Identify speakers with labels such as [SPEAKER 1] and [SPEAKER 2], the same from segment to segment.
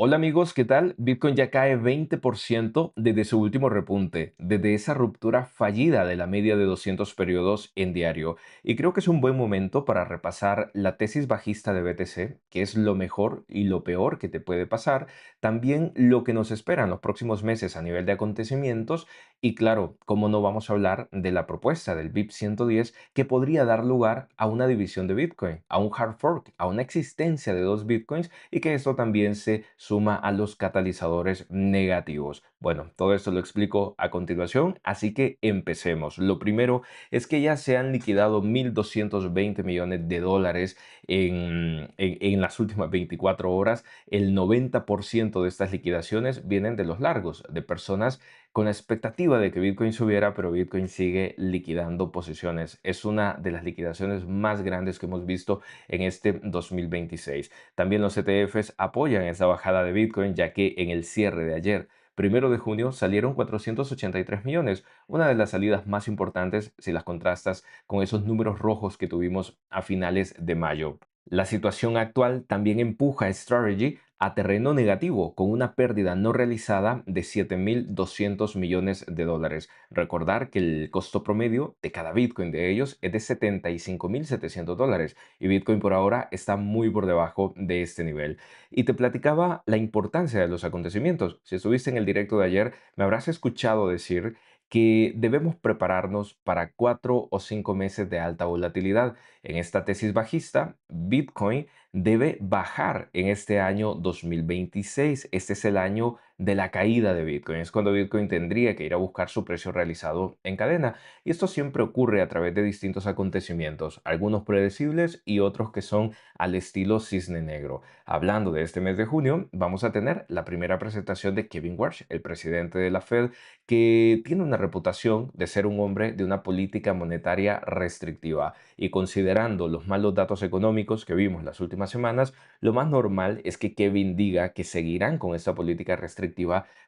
[SPEAKER 1] Hola amigos, ¿qué tal? Bitcoin ya cae 20% desde su último repunte, desde esa ruptura fallida de la media de 200 periodos en diario. Y creo que es un buen momento para repasar la tesis bajista de BTC, que es lo mejor y lo peor que te puede pasar, también lo que nos espera en los próximos meses a nivel de acontecimientos y claro, cómo no vamos a hablar de la propuesta del BIP 110 que podría dar lugar a una división de Bitcoin, a un hard fork, a una existencia de dos Bitcoins y que esto también se suma a los catalizadores negativos. Bueno, todo esto lo explico a continuación, así que empecemos. Lo primero es que ya se han liquidado 1.220 millones de dólares en las últimas 24 horas. El 90% de estas liquidaciones vienen de los largos, de personas con la expectativa de que Bitcoin subiera, pero Bitcoin sigue liquidando posiciones. Es una de las liquidaciones más grandes que hemos visto en este 2026. También los ETFs apoyan esa bajada de Bitcoin, ya que en el cierre de ayer, 1 de junio, salieron 483 millones, una de las salidas más importantes si las contrastas con esos números rojos que tuvimos a finales de mayo. La situación actual también empuja a Strategy a terreno negativo, con una pérdida no realizada de 7.200 millones de dólares. Recordar que el costo promedio de cada Bitcoin de ellos es de 75.700 dólares y Bitcoin por ahora está muy por debajo de este nivel. Y te platicaba la importancia de los acontecimientos. Si estuviste en el directo de ayer, me habrás escuchado decir que debemos prepararnos para 4 o 5 meses de alta volatilidad. En esta tesis bajista, Bitcoin debe bajar en este año 2026. Este es el año de la caída de Bitcoin. Es cuando Bitcoin tendría que ir a buscar su precio realizado en cadena. Y esto siempre ocurre a través de distintos acontecimientos, algunos predecibles y otros que son al estilo cisne negro. Hablando de este mes de junio, vamos a tener la primera presentación de Kevin Warsh, el presidente de la Fed, que tiene una reputación de ser un hombre de una política monetaria restrictiva. Y considerando los malos datos económicos que vimos las últimas semanas, lo más normal es que Kevin diga que seguirán con esta política restrictiva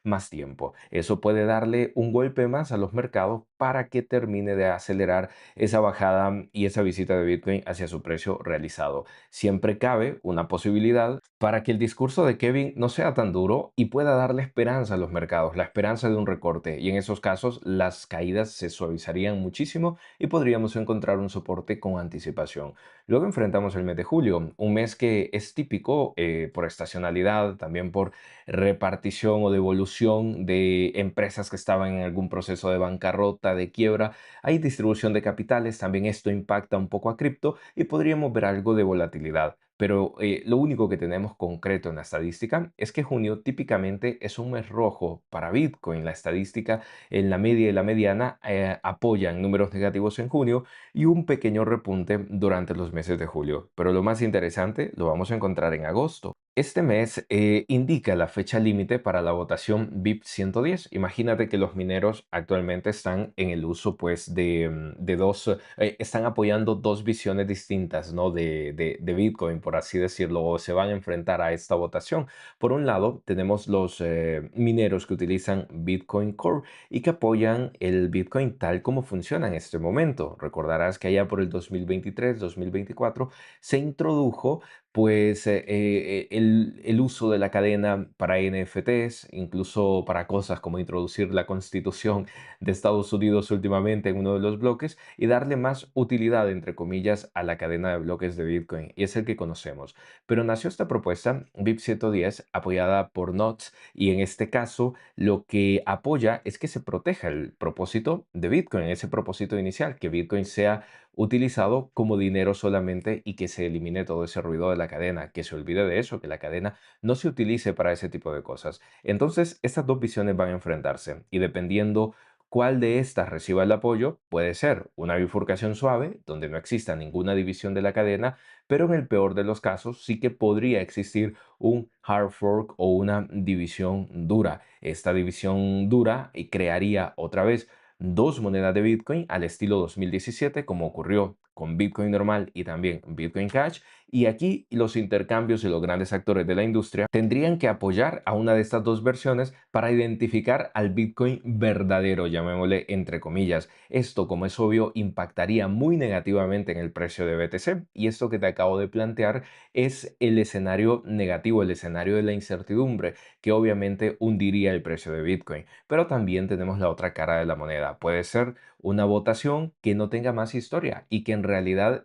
[SPEAKER 1] más tiempo. Eso puede darle un golpe más a los mercados para que termine de acelerar esa bajada y esa visita de Bitcoin hacia su precio realizado. Siempre cabe una posibilidad para que el discurso de Kevin no sea tan duro y pueda darle esperanza a los mercados, la esperanza de un recorte. Y en esos casos las caídas se suavizarían muchísimo y podríamos encontrar un soporte con anticipación. Luego enfrentamos el mes de julio, un mes que es típico por estacionalidad, también por repartición o devolución de empresas que estaban en algún proceso de bancarrota, de quiebra. Hay distribución de capitales, también esto impacta un poco a cripto y podríamos ver algo de volatilidad. Pero lo único que tenemos concreto en la estadística es que junio típicamente es un mes rojo para Bitcoin. La estadística en la media y la mediana apoyan números negativos en junio y un pequeño repunte durante los meses de julio. Pero lo más interesante lo vamos a encontrar en agosto. Este mes indica la fecha límite para la votación BIP 110. Imagínate que los mineros actualmente están en el uso pues de dos, están apoyando dos visiones distintas, ¿no? de Bitcoin, por así decirlo, o se van a enfrentar a esta votación. Por un lado, tenemos los mineros que utilizan Bitcoin Core y que apoyan el Bitcoin tal como funciona en este momento. Recordarás que allá por el 2023-2024 se introdujo pues el uso de la cadena para NFTs, incluso para cosas como introducir la constitución de Estados Unidos últimamente en uno de los bloques y darle más utilidad, entre comillas, a la cadena de bloques de Bitcoin, y es el que conocemos. Pero nació esta propuesta, BIP 110, apoyada por NOTS, y en este caso lo que apoya es que se proteja el propósito de Bitcoin, ese propósito inicial, que Bitcoin sea utilizado como dinero solamente y que se elimine todo ese ruido de la cadena, que se olvide de eso, que la cadena no se utilice para ese tipo de cosas. Entonces, estas dos visiones van a enfrentarse y dependiendo cuál de estas reciba el apoyo, puede ser una bifurcación suave, donde no exista ninguna división de la cadena, pero en el peor de los casos sí que podría existir un hard fork o una división dura. Esta división dura y crearía otra vez dos monedas de Bitcoin al estilo 2017, como ocurrió con Bitcoin normal y también Bitcoin Cash, Y aquí los intercambios y los grandes actores de la industria tendrían que apoyar a una de estas dos versiones para identificar al Bitcoin verdadero, llamémosle entre comillas. Esto, como es obvio, impactaría muy negativamente en el precio de BTC. Y esto que te acabo de plantear es el escenario negativo, el escenario de la incertidumbre, que obviamente hundiría el precio de Bitcoin. Pero también tenemos la otra cara de la moneda. Puede ser una votación que no tenga más historia y que en realidad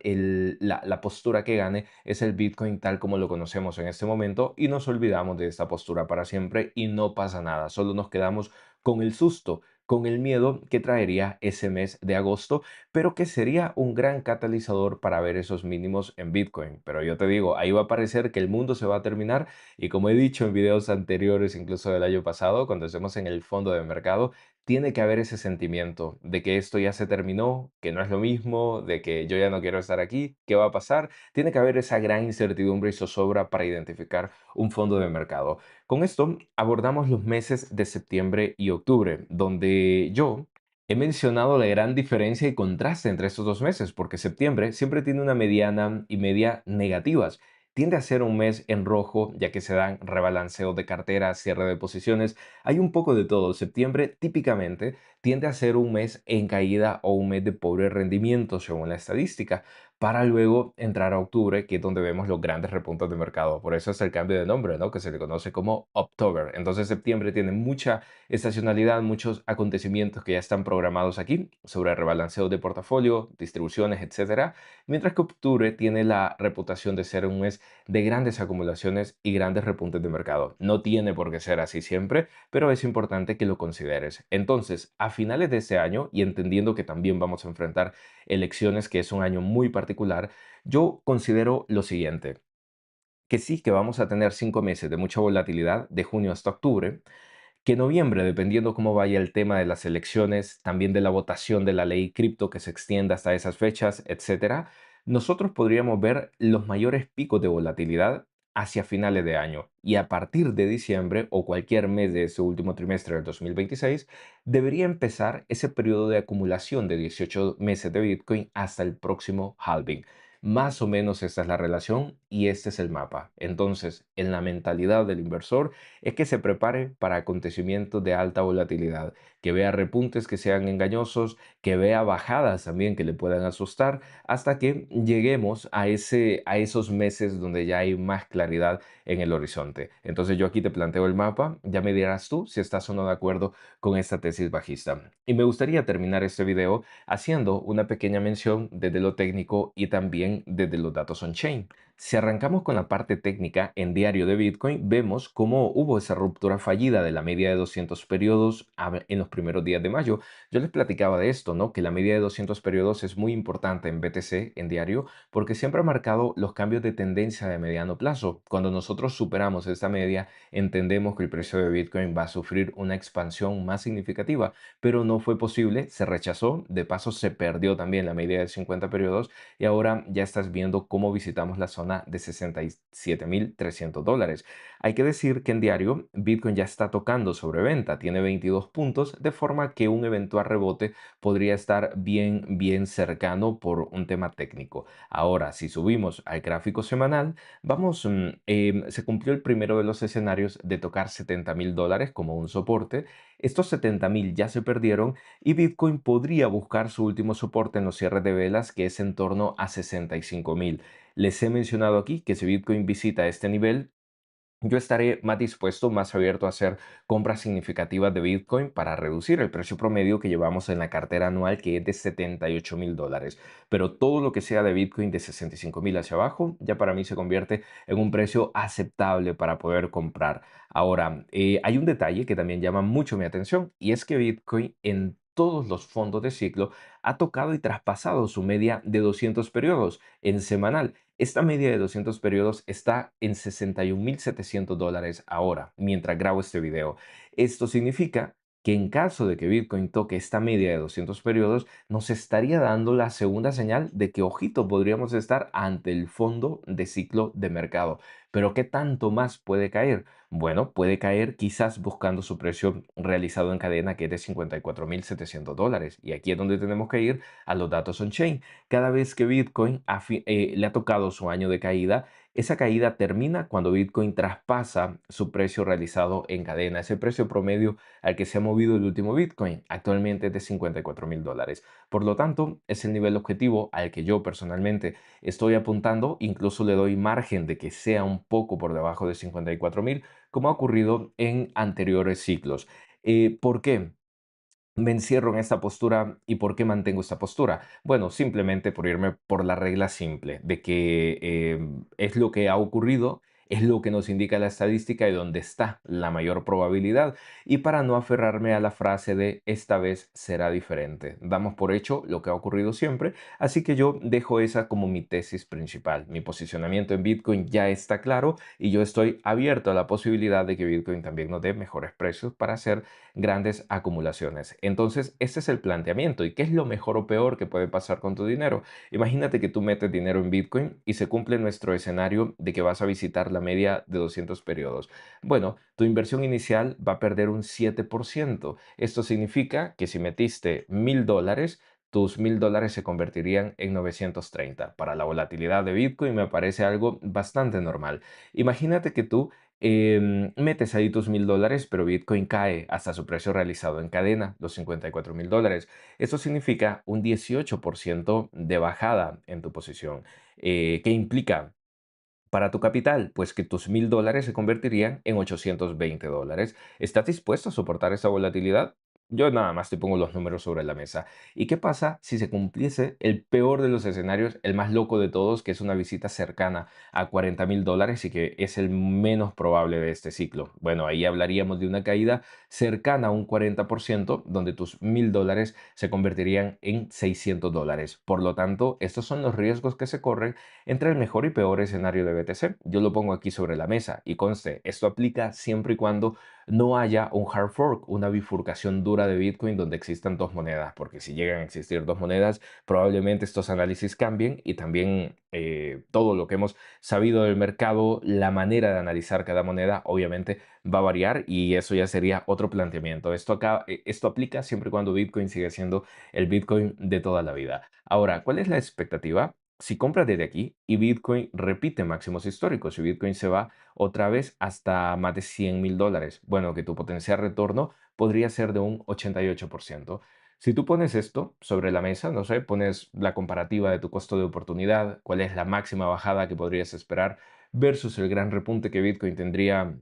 [SPEAKER 1] la postura que gane es el Bitcoin tal como lo conocemos en este momento y nos olvidamos de esta postura para siempre y no pasa nada, solo nos quedamos con el susto, con el miedo que traería ese mes de agosto, pero que sería un gran catalizador para ver esos mínimos en Bitcoin. Pero yo te digo, ahí va a parecer que el mundo se va a terminar y como he dicho en videos anteriores, incluso del año pasado, cuando estemos en el fondo de mercado, tiene que haber ese sentimiento de que esto ya se terminó, que no es lo mismo, de que yo ya no quiero estar aquí, ¿qué va a pasar? Tiene que haber esa gran incertidumbre y zozobra para identificar un fondo de mercado. Con esto abordamos los meses de septiembre y octubre, donde yo he mencionado la gran diferencia y contraste entre estos dos meses, porque septiembre siempre tiene una mediana y media negativas. Tiende a ser un mes en rojo, ya que se dan rebalanceos de carteras, cierre de posiciones, hay un poco de todo. Septiembre típicamente tiende a ser un mes en caída o un mes de pobre rendimiento, según la estadística, para luego entrar a octubre, que es donde vemos los grandes repuntos de mercado. Por eso es el cambio de nombre, ¿no? Que se le conoce como October. Entonces septiembre tiene mucha estacionalidad, muchos acontecimientos que ya están programados aquí sobre rebalanceo de portafolio, distribuciones, etcétera, mientras que octubre tiene la reputación de ser un mes de grandes acumulaciones y grandes repuntes de mercado. No tiene por qué ser así siempre, pero es importante que lo consideres. Entonces, a finales de este año, y entendiendo que también vamos a enfrentar elecciones, que es un año muy particular, yo considero lo siguiente, que sí que vamos a tener 5 meses de mucha volatilidad, de junio hasta octubre, que noviembre, dependiendo cómo vaya el tema de las elecciones, también de la votación de la ley cripto que se extienda hasta esas fechas, etcétera, nosotros podríamos ver los mayores picos de volatilidad hacia finales de año y a partir de diciembre o cualquier mes de ese último trimestre del 2026 debería empezar ese periodo de acumulación de 18 meses de Bitcoin hasta el próximo halving. Más o menos esta es la relación y este es el mapa. Entonces, en la mentalidad del inversor, es que se prepare para acontecimientos de alta volatilidad, que vea repuntes que sean engañosos, que vea bajadas también que le puedan asustar, hasta que lleguemos a esos meses donde ya hay más claridad en el horizonte. Entonces yo aquí te planteo el mapa, ya me dirás tú si estás o no de acuerdo con esta tesis bajista. Y me gustaría terminar este video haciendo una pequeña mención desde lo técnico y también desde los datos on-chain. Si arrancamos con la parte técnica en diario de Bitcoin, vemos cómo hubo esa ruptura fallida de la media de 200 periodos en los primeros días de mayo. Yo les platicaba de esto, ¿no? Que la media de 200 periodos es muy importante en BTC, en diario, porque siempre ha marcado los cambios de tendencia de mediano plazo. Cuando nosotros superamos esta media, entendemos que el precio de Bitcoin va a sufrir una expansión más significativa, pero no fue posible, se rechazó, de paso se perdió también la media de 50 periodos y ahora ya estás viendo cómo visitamos la zona de $67,300. Hay que decir que en diario Bitcoin ya está tocando sobreventa, tiene 22 puntos, de forma que un eventual rebote podría estar bien cercano por un tema técnico. Ahora, si subimos al gráfico semanal, se cumplió el primero de los escenarios de tocar $70,000 como un soporte. Estos 70,000 ya se perdieron y Bitcoin podría buscar su último soporte en los cierres de velas, que es en torno a 65,000. Les he mencionado aquí que si Bitcoin visita este nivel, yo estaré más dispuesto, más abierto a hacer compras significativas de Bitcoin para reducir el precio promedio que llevamos en la cartera anual, que es de $78,000. Pero todo lo que sea de Bitcoin de 65,000 hacia abajo, ya para mí se convierte en un precio aceptable para poder comprar. Ahora, hay un detalle que también llama mucho mi atención y es que Bitcoin en todos los fondos de ciclo ha tocado y traspasado su media de 200 periodos en semanal. Esta media de 200 periodos está en $61,700 ahora, mientras grabo este video. Esto significa que en caso de que Bitcoin toque esta media de 200 periodos, nos estaría dando la segunda señal de que, ojito, podríamos estar ante el fondo de ciclo de mercado. Pero ¿qué tanto más puede caer? Bueno, puede caer quizás buscando su precio realizado en cadena, que es de $54.700. Y aquí es donde tenemos que ir a los datos on-chain. Cada vez que Bitcoin le ha tocado su año de caída, esa caída termina cuando Bitcoin traspasa su precio realizado en cadena, ese precio promedio al que se ha movido el último Bitcoin. Actualmente es de $54.000. Por lo tanto, es el nivel objetivo al que yo personalmente estoy apuntando. Incluso le doy margen de que sea un poco por debajo de 54.000, como ha ocurrido en anteriores ciclos. ¿Por qué me encierro en esta postura y por qué mantengo esta postura? Bueno, simplemente por irme por la regla simple de que es lo que ha ocurrido, es lo que nos indica la estadística y donde está la mayor probabilidad. Y para no aferrarme a la frase de esta vez será diferente. Damos por hecho lo que ha ocurrido siempre, así que yo dejo esa como mi tesis principal. Mi posicionamiento en Bitcoin ya está claro y yo estoy abierto a la posibilidad de que Bitcoin también nos dé mejores precios para hacer grandes acumulaciones. Entonces, ese es el planteamiento. ¿Y qué es lo mejor o peor que puede pasar con tu dinero? Imagínate que tú metes dinero en Bitcoin y se cumple nuestro escenario de que vas a visitar la media de 200 periodos. Bueno, tu inversión inicial va a perder un 7%. Esto significa que si metiste $1.000, tus $1.000 se convertirían en 930. Para la volatilidad de Bitcoin me parece algo bastante normal. Imagínate que tú metes ahí tus $1.000, pero Bitcoin cae hasta su precio realizado en cadena, los $54.000. Esto significa un 18% de bajada en tu posición. ¿Qué implica? Para tu capital, pues que tus $1.000 se convertirían en $820. ¿Estás dispuesto a soportar esa volatilidad? Yo nada más te pongo los números sobre la mesa. ¿Y qué pasa si se cumpliese el peor de los escenarios, el más loco de todos, que es una visita cercana a $40.000 y que es el menos probable de este ciclo? Bueno, ahí hablaríamos de una caída cercana a un 40%, donde tus $1.000 se convertirían en $600. Por lo tanto, estos son los riesgos que se corren entre el mejor y peor escenario de BTC. Yo lo pongo aquí sobre la mesa y conste, esto aplica siempre y cuando no haya un hard fork, una bifurcación dura de Bitcoin donde existan dos monedas, porque si llegan a existir dos monedas, probablemente estos análisis cambien y también todo lo que hemos sabido del mercado, la manera de analizar cada moneda, obviamente va a variar y eso ya sería otro planteamiento. Esto aplica siempre y cuando Bitcoin sigue siendo el Bitcoin de toda la vida. Ahora, ¿cuál es la expectativa? Si compras desde aquí y Bitcoin repite máximos históricos y Bitcoin se va otra vez hasta más de $100.000, bueno, que tu potencial retorno podría ser de un 88%. Si tú pones esto sobre la mesa, no sé, pones la comparativa de tu costo de oportunidad, cuál es la máxima bajada que podrías esperar versus el gran repunte que Bitcoin tendría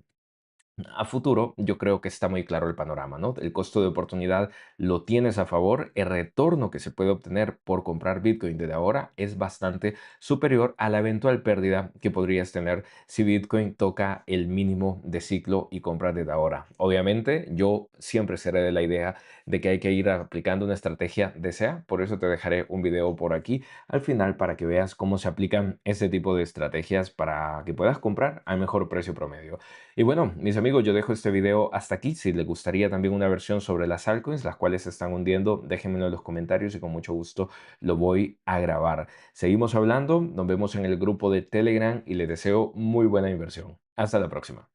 [SPEAKER 1] a futuro, yo creo que está muy claro el panorama, ¿no? El costo de oportunidad lo tienes a favor, el retorno que se puede obtener por comprar Bitcoin desde ahora es bastante superior a la eventual pérdida que podrías tener si Bitcoin toca el mínimo de ciclo y compras desde ahora. Obviamente, yo siempre seré de la idea de que hay que ir aplicando una estrategia DCA, por eso te dejaré un video por aquí al final para que veas cómo se aplican ese tipo de estrategias para que puedas comprar al mejor precio promedio. Y bueno, mis amigos, yo dejo este video hasta aquí. Si les gustaría también una versión sobre las altcoins, las cuales se están hundiendo, déjenmelo en los comentarios y con mucho gusto lo voy a grabar. Seguimos hablando, nos vemos en el grupo de Telegram y les deseo muy buena inversión. Hasta la próxima.